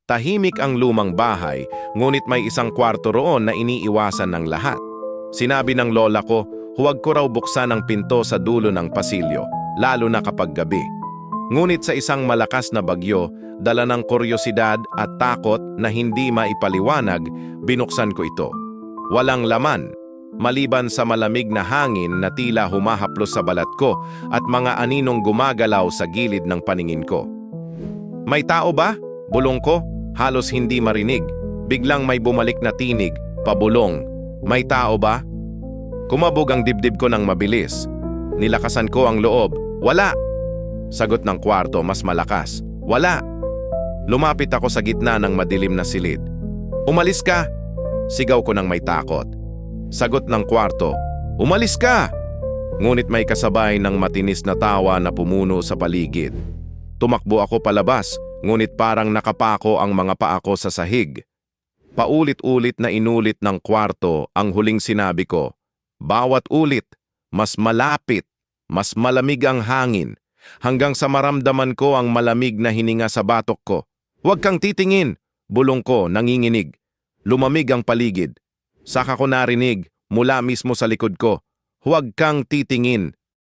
Tahimik ang lumang bahay, ngunit may isang kwarto roon na iniiwasan ng lahat. Sinabi ng lola ko, huwag ko raw buksan ang pinto sa dulo ng pasilyo, lalo na kapag gabi. Ngunit sa isang malakas na bagyo, dala ng kuryosidad at takot na hindi maipaliwanag, binuksan ko ito. Walang laman, maliban sa malamig na hangin na tila humahaplos sa balat ko at mga aninong gumagalaw sa gilid ng paningin ko. May tao ba? Bulong ko, halos hindi marinig. Biglang may bumalik na tinig, pabulong. May tao ba? Kumabog ang dibdib ko ng mabilis. Nilakasan ko ang loob. Wala! Sagot ng kwarto mas malakas. Wala! Lumapit ako sa gitna ng madilim na silid. Umalis ka! Sigaw ko ng may takot. Sagot ng kwarto. Umalis ka! Ngunit may kasabay ng matinis na tawa na pumuno sa paligid. Tumakbo ako palabas, ngunit parang nakapako ang mga paa ko sa sahig. Paulit-ulit na inulit ng kwarto ang huling sinabi ko. Bawat ulit, mas malapit, mas malamig ang hangin, hanggang sa maramdaman ko ang malamig na hininga sa batok ko. Huwag kang titingin, bulong ko, nanginginig. Lumamig ang paligid. Saka ko narinig, mula mismo sa likod ko, huwag kang titingin.